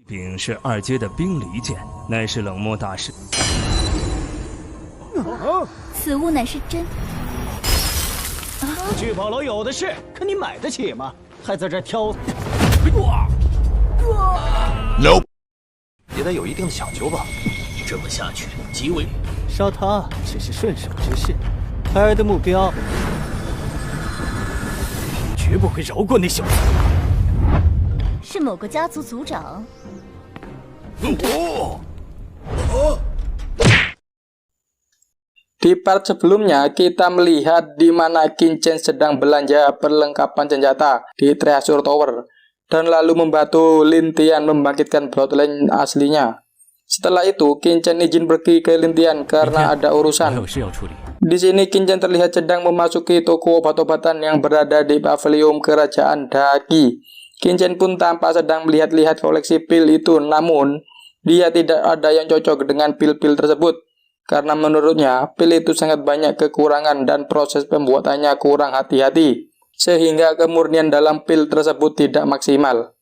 柄是2阶的冰离剑，乃是冷漠大师。此物乃是真。聚宝楼有的是，可你买得起吗？还在这挑。No， 也得有一定的讲究吧？这么下去，极为杀他只是顺手之事，孩儿的目标绝不会饶过那小子。是某个家族族长。Di part sebelumnya, kita melihat di mana Qin-Chen sedang belanja perlengkapan senjata di Treasure Tower dan lalu membantu Lin Tian membangkitkan Bloodline aslinya. Setelah itu, Qin-Chen izin pergi ke Lin Tian karena ada urusan. Di sini Qin-Chen terlihat sedang memasuki toko obat-obatan yang berada di pavilion kerajaan Daqi. Qin-Chen pun tampak sedang melihat-lihat koleksi pil itu, namun dia tidak ada yang cocok dengan pil-pil tersebut. Karena menurutnya, pil itu sangat banyak kekurangan dan proses pembuatannya kurang hati-hati, sehingga kemurnian dalam pil tersebut tidak maksimal.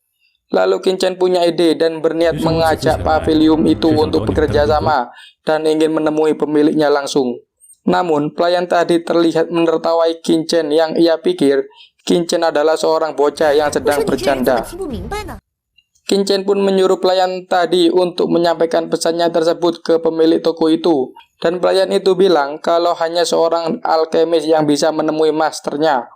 Lalu Qin-Chen punya ide dan berniat mengajak pavilion itu untuk bekerja sama dan ingin menemui pemiliknya langsung. Namun, pelayan tadi terlihat menertawai Qin-Chen yang ia pikir Qin-Chen adalah seorang bocah yang sedang bercanda. Qin-Chen pun menyuruh pelayan tadi untuk menyampaikan pesannya tersebut ke pemilik toko itu. Dan pelayan itu bilang kalau hanya seorang alkemis yang bisa menemui masternya.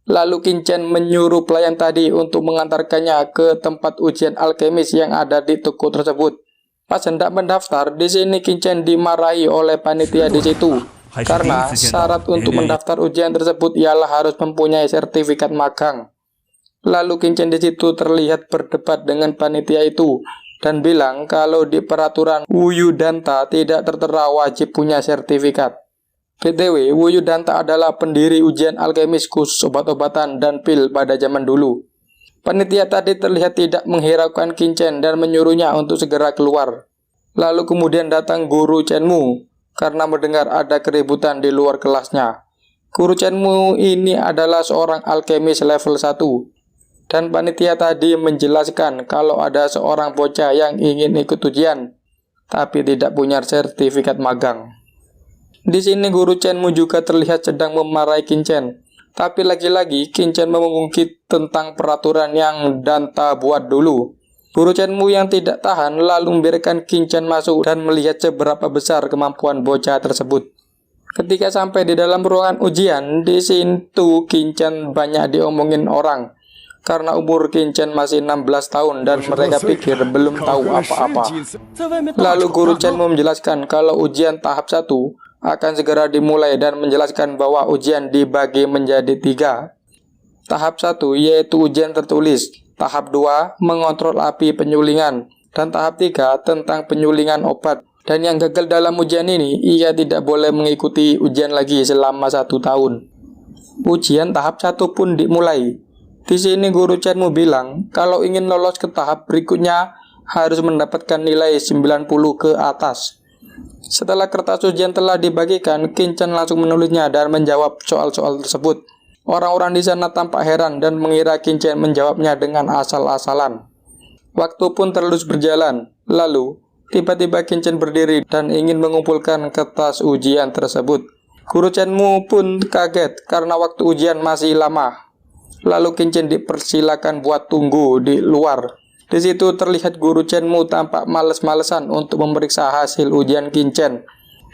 Lalu Qin-Chen menyuruh pelayan tadi untuk mengantarkannya ke tempat ujian alkemis yang ada di toko tersebut. Pas hendak mendaftar, di sini Qin-Chen dimarahi oleh panitia di situ. Karena syarat untuk mendaftar ujian tersebut ialah harus mempunyai sertifikat magang. Lalu Qin-Chen di situ terlihat berdebat dengan panitia itu dan bilang kalau di peraturan Wuyudanta tidak tertera wajib punya sertifikat. BTW, Wuyudanta adalah pendiri ujian alkemis khusus obat-obatan dan pil pada zaman dulu. Panitia tadi terlihat tidak menghiraukan Qin-Chen dan menyuruhnya untuk segera keluar. Lalu kemudian datang Guru Chenmu karena mendengar ada keributan di luar kelasnya. Guru Chenmu ini adalah seorang alkemis level 1. Dan panitia tadi menjelaskan kalau ada seorang bocah yang ingin ikut ujian, tapi tidak punya sertifikat magang. Di sini Guru Chenmu juga terlihat sedang memarahi Qin-Chen, tapi lagi-lagi Qin-Chen mengungkit tentang peraturan yang Danta buat dulu. Guru Chenmu yang tidak tahan lalu membiarkan Qin-Chen masuk dan melihat seberapa besar kemampuan bocah tersebut. Ketika sampai di dalam ruangan ujian, di situ Qin-Chen banyak diomongin orang. Karena umur Qin-Chen masih 16 tahun dan mereka pikir belum tahu apa-apa. Lalu Guru Chenmu menjelaskan kalau ujian tahap 1 akan segera dimulai dan menjelaskan bahwa ujian dibagi menjadi 3. Tahap 1 yaitu ujian tertulis, tahap 2 mengontrol api penyulingan, dan tahap 3 tentang penyulingan obat. Dan yang gagal dalam ujian ini, ia tidak boleh mengikuti ujian lagi selama 1 tahun. Ujian tahap 1 pun dimulai. Di sini Guru Chenmu bilang kalau ingin lolos ke tahap berikutnya harus mendapatkan nilai 90 ke atas. Setelah kertas ujian telah dibagikan, Qin-Chen langsung menulisnya dan menjawab soal-soal tersebut. Orang-orang di sana tampak heran dan mengira Qin-Chen menjawabnya dengan asal-asalan. Waktu pun terus berjalan. Lalu, tiba-tiba Qin-Chen berdiri dan ingin mengumpulkan kertas ujian tersebut. Guru Chenmu pun kaget karena waktu ujian masih lama. Lalu Qin-Chen dipersilakan buat tunggu di luar. Di situ terlihat Guru Chenmu tampak males-malesan untuk memeriksa hasil ujian Qin-Chen.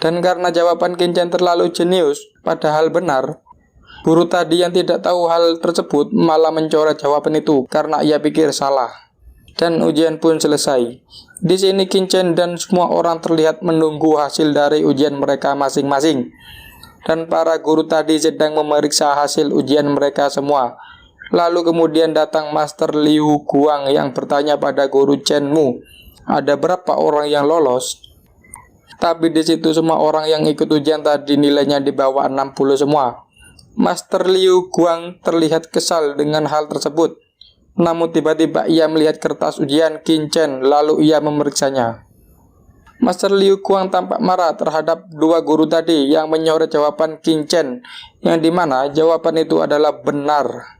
Dan karena jawaban Qin-Chen terlalu jenius, padahal benar, guru tadi yang tidak tahu hal tersebut malah mencoret jawaban itu karena ia pikir salah. Dan ujian pun selesai. Di sini Qin-Chen dan semua orang terlihat menunggu hasil dari ujian mereka masing-masing. Dan para guru tadi sedang memeriksa hasil ujian mereka semua. Lalu kemudian datang Master Liu Guang yang bertanya pada Guru Chenmu, ada berapa orang yang lolos? Tapi di situ semua orang yang ikut ujian tadi nilainya di bawah 60 semua. Master Liu Guang terlihat kesal dengan hal tersebut. Namun tiba-tiba ia melihat kertas ujian Qin-Chen lalu ia memeriksanya. Master Liu Guang tampak marah terhadap dua guru tadi yang menyorot jawaban Qin-Chen, yang dimana jawaban itu adalah benar.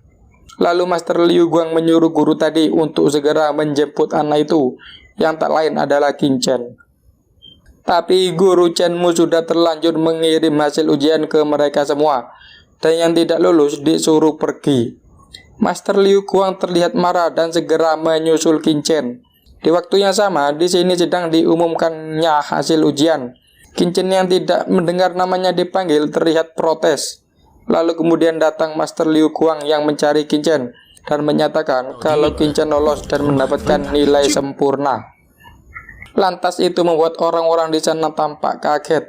Lalu Master Liu Guang menyuruh guru tadi untuk segera menjemput anak itu, yang tak lain adalah Qin Chen. Tapi guru Chen Mu sudah terlanjur mengirim hasil ujian ke mereka semua, dan yang tidak lulus disuruh pergi. Master Liu Guang terlihat marah dan segera menyusul Qin Chen. Di waktu yang sama, di sini sedang diumumkannya hasil ujian. Qin Chen yang tidak mendengar namanya dipanggil terlihat protes. Lalu kemudian datang Master Liu Guang yang mencari Qin Chen dan menyatakan kalau Qin Chen lolos dan mendapatkan nilai sempurna. Lantas itu membuat orang-orang di sana tampak kaget.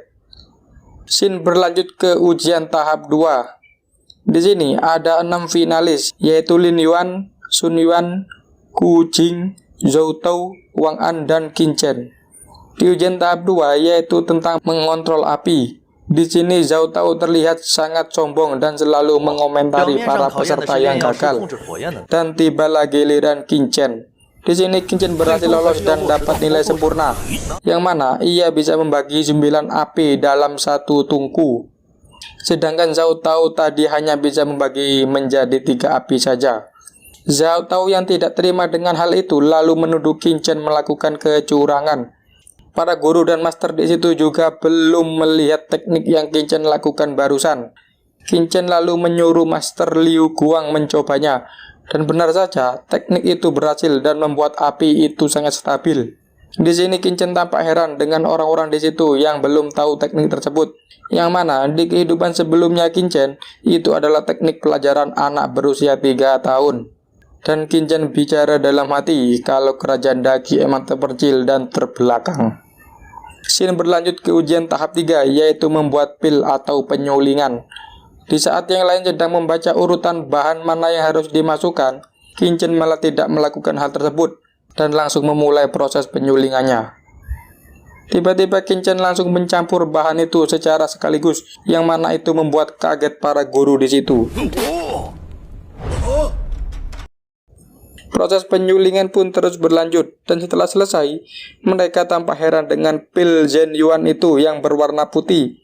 Scene berlanjut ke ujian tahap 2. Di sini ada 6 finalis, yaitu Lin Yuan, Sun Yuan, Gu Jing, Zhou Tao, Wang An, dan Qin Chen. Di ujian tahap 2 yaitu tentang mengontrol api. Di sini Zhou Tao terlihat sangat sombong dan selalu mengomentari para peserta yang gagal. Dan tibalah giliran Qin Chen. Di sini Qin Chen berhasil lolos dan dapat nilai sempurna, yang mana ia bisa membagi 9 api dalam satu tungku. Sedangkan Zhou Tao tadi hanya bisa membagi menjadi 3 api saja. Zhou Tao yang tidak terima dengan hal itu lalu menuduh Qin Chen melakukan kecurangan. Para guru dan master di situ juga belum melihat teknik yang Qin Chen lakukan barusan. Qin Chen lalu menyuruh Master Liu Guang mencobanya, dan benar saja teknik itu berhasil dan membuat api itu sangat stabil. Di sini Qin Chen tampak heran dengan orang-orang di situ yang belum tahu teknik tersebut, yang mana di kehidupan sebelumnya Qin Chen itu adalah teknik pelajaran anak berusia 3 tahun. Dan Qin Chen bicara dalam hati kalau kerajaan Daqi emang terpercil dan terbelakang. Scene berlanjut ke ujian tahap 3, yaitu membuat pil atau penyulingan. Di saat yang lain sedang membaca urutan bahan mana yang harus dimasukkan, Qin Chen malah tidak melakukan hal tersebut dan langsung memulai proses penyulingannya. Tiba-tiba Qin Chen langsung mencampur bahan itu secara sekaligus, yang mana itu membuat kaget para guru di situ. Proses penyulingan pun terus berlanjut, dan setelah selesai, mereka tampak heran dengan pil Zhen Yuan itu yang berwarna putih.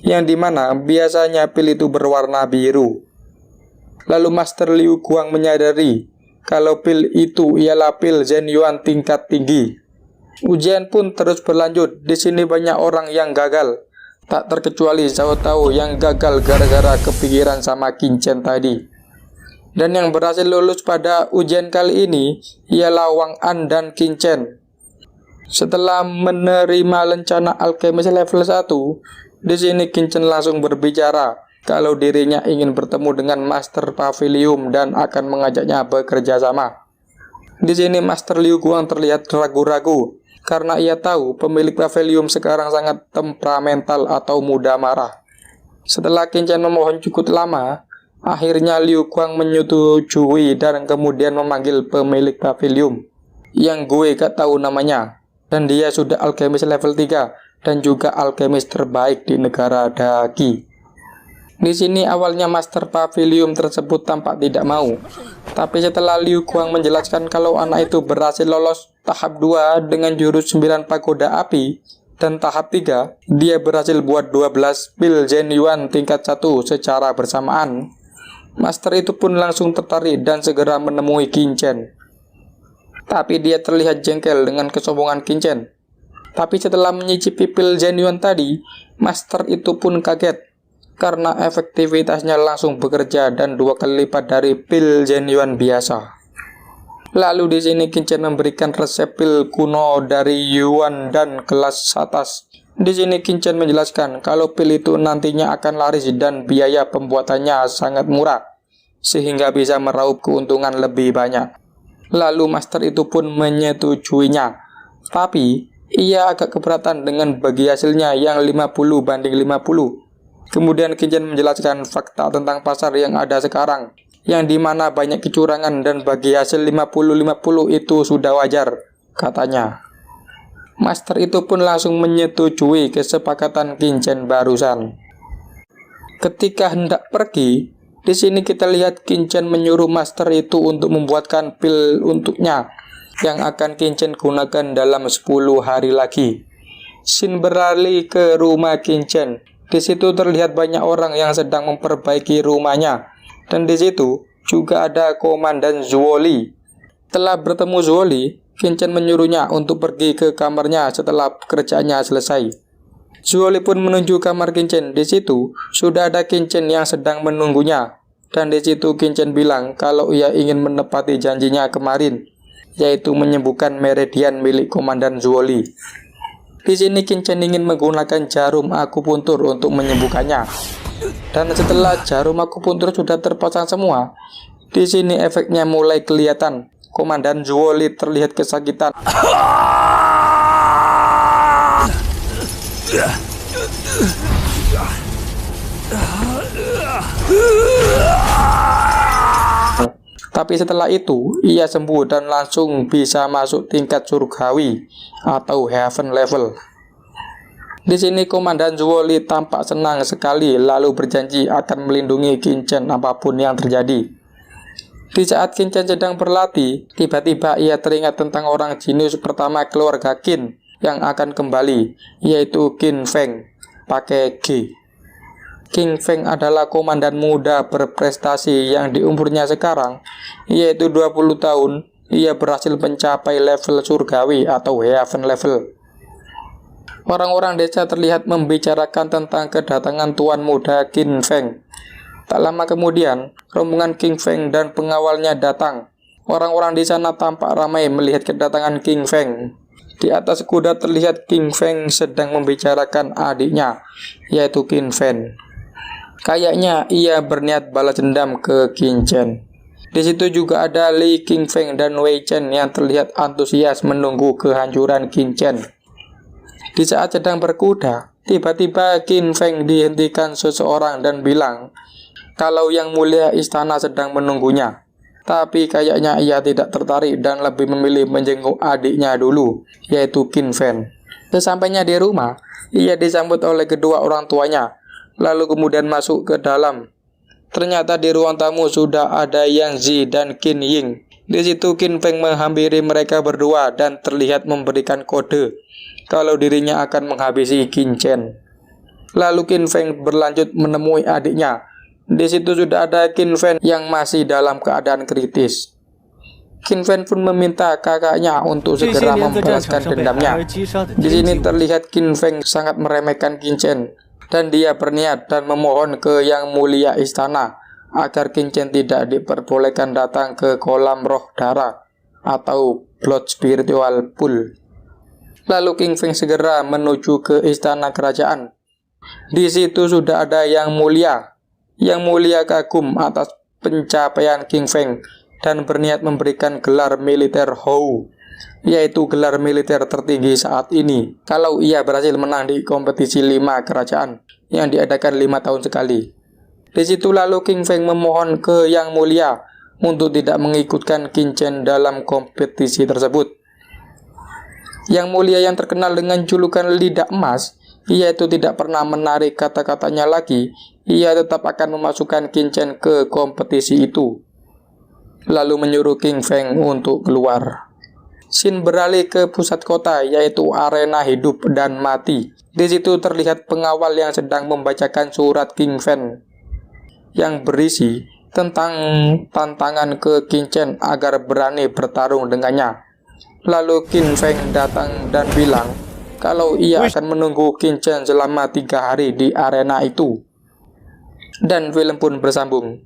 Yang dimana biasanya pil itu berwarna biru. Lalu Master Liu Guang menyadari kalau pil itu ialah pil Zhen Yuan tingkat tinggi. Ujian pun terus berlanjut. Di sini banyak orang yang gagal, tak terkecuali Zhou Tao yang gagal gara-gara kepikiran sama Qin Chen tadi. Dan yang berhasil lulus pada ujian kali ini ialah Wang An dan Qin Chen. Setelah menerima lencana alkemis level 1, di sini Qin Chen langsung berbicara kalau dirinya ingin bertemu dengan Master Pavilium dan akan mengajaknya bekerja sama. Di sini Master Liu Guang terlihat ragu-ragu karena ia tahu pemilik pavilium sekarang sangat temperamental atau mudah marah. Setelah Qin Chen memohon cukup lama, akhirnya Liu Guang menyetujui dan kemudian memanggil pemilik pavilium, yang gue gak tahu namanya, dan dia sudah alkemis level 3 dan juga alkemis terbaik di negara Daqi. Di sini awalnya Master Pavilium tersebut tampak tidak mau, tapi setelah Liu Guang menjelaskan kalau anak itu berhasil lolos tahap 2 dengan jurus 9 pagoda api, dan tahap 3 dia berhasil buat 12 pil Zhen Yuan tingkat 1 secara bersamaan, Master itu pun langsung tertarik dan segera menemui Qin Chen. Tapi dia terlihat jengkel dengan kesombongan Qin Chen. Tapi setelah menyicipi pil Zhen Yuan tadi, Master itu pun kaget karena efektivitasnya langsung bekerja dan 2 kali lipat dari pil Zhen Yuan biasa. Lalu di sini Qin Chen memberikan resep pil kuno dari Yuan dan kelas atas. Di sini Qin Chen menjelaskan kalau pil itu nantinya akan laris dan biaya pembuatannya sangat murah, sehingga bisa meraup keuntungan lebih banyak. Lalu Master itu pun menyetujuinya. Tapi ia agak keberatan dengan bagi hasilnya yang 50 banding 50. Kemudian Qin Chen menjelaskan fakta tentang pasar yang ada sekarang, yang dimana banyak kecurangan dan bagi hasil 50-50 itu sudah wajar, katanya. Master itu pun langsung menyetujui kesepakatan Qin Chen barusan. Ketika hendak pergi, di sini kita lihat Qin Chen menyuruh Master itu untuk membuatkan pil untuknya. yang akan Qin Chen gunakan dalam 10 hari lagi. Scene beralih ke rumah Qin Chen. Di situ terlihat banyak orang yang sedang memperbaiki rumahnya, dan di situ juga ada Komandan Zhuo Li. Setelah bertemu Zhuo Li, Qin Chen menyuruhnya untuk pergi ke kamarnya setelah pekerjaannya selesai. Zhuo Li pun menuju kamar Qin Chen. Di situ sudah ada Qin Chen yang sedang menunggunya. Dan di situ Qin Chen bilang kalau ia ingin menepati janjinya kemarin, yaitu menyembuhkan meridian milik Komandan Zhuo Li. Di sini Qin Chen ingin menggunakan jarum akupuntur untuk menyembuhkannya. Dan setelah jarum akupuntur sudah terpasang semua, di sini efeknya mulai kelihatan. Komandan Zhuo Li terlihat kesakitan. Tapi setelah itu, ia sembuh dan langsung bisa masuk tingkat surgawi atau heaven level. Di sini Komandan Zhuo Li tampak senang sekali lalu berjanji akan melindungi Qin Chen apapun yang terjadi. Di saat Qin Chen sedang berlatih, tiba-tiba ia teringat tentang orang jenius pertama keluarga Qin yang akan kembali, yaitu Qin Feng, pakai G. Qin Feng adalah komandan muda berprestasi yang di umurnya sekarang, yaitu 20 tahun, ia berhasil mencapai level surgawi atau heaven level. Orang-orang desa terlihat membicarakan tentang kedatangan tuan muda Qin Feng. Tak lama kemudian, rombongan Qin Feng dan pengawalnya datang. Orang-orang di sana tampak ramai melihat kedatangan Qin Feng. Di atas kuda terlihat Qin Feng sedang membicarakan adiknya, yaitu Qin Fen. Kayaknya ia berniat balas dendam ke Qin Chen. Di situ juga ada Li Qin Feng dan Wei Chen yang terlihat antusias menunggu kehancuran Qin Chen. Di saat sedang berkuda, tiba-tiba Qin Feng dihentikan seseorang dan bilang kalau yang mulia istana sedang menunggunya. Tapi kayaknya ia tidak tertarik dan lebih memilih menjenguk adiknya dulu, yaitu Qin Fen. Sesampainya di rumah, ia disambut oleh kedua orang tuanya, lalu kemudian masuk ke dalam. Ternyata di ruang tamu sudah ada Yang Zi dan Qin Ying. Di situ Qin Feng menghampiri mereka berdua dan terlihat memberikan kode kalau dirinya akan menghabisi Qin Chen. Lalu Qin Feng berlanjut menemui adiknya. Di situ sudah ada Qin Fen yang masih dalam keadaan kritis. Qin Fen pun meminta kakaknya untuk segera membalaskan dendamnya. Di sini terlihat Qin Feng sangat meremehkan Qin Chen dan dia berniat dan memohon ke Yang Mulia istana agar Qin Chen tidak diperbolehkan datang ke kolam roh darah atau Blood Spiritual Pool. Lalu Qin Feng segera menuju ke istana kerajaan. Di situ sudah ada Yang Mulia. Yang Mulia kagum atas pencapaian Qin Feng dan berniat memberikan gelar militer Hou, yaitu gelar militer tertinggi saat ini kalau ia berhasil menang di kompetisi 5 kerajaan yang diadakan 5 tahun sekali. Di situ lalu Qin Feng memohon ke Yang Mulia untuk tidak mengikutkan Qin Chen dalam kompetisi tersebut. Yang Mulia yang terkenal dengan julukan lidah emas, yaitu tidak pernah menarik kata-katanya lagi, ia tetap akan memasukkan Qin Chen ke kompetisi itu. Lalu menyuruh Qin Feng untuk keluar. Scene beralih ke pusat kota, yaitu arena hidup dan mati. Di situ terlihat pengawal yang sedang membacakan surat Qin Feng yang berisi tentang tantangan ke Qin Chen agar berani bertarung dengannya. Lalu Qin Feng datang dan bilang kalau ia akan menunggu Qin Chen selama 3 hari di arena itu. Dan film pun bersambung.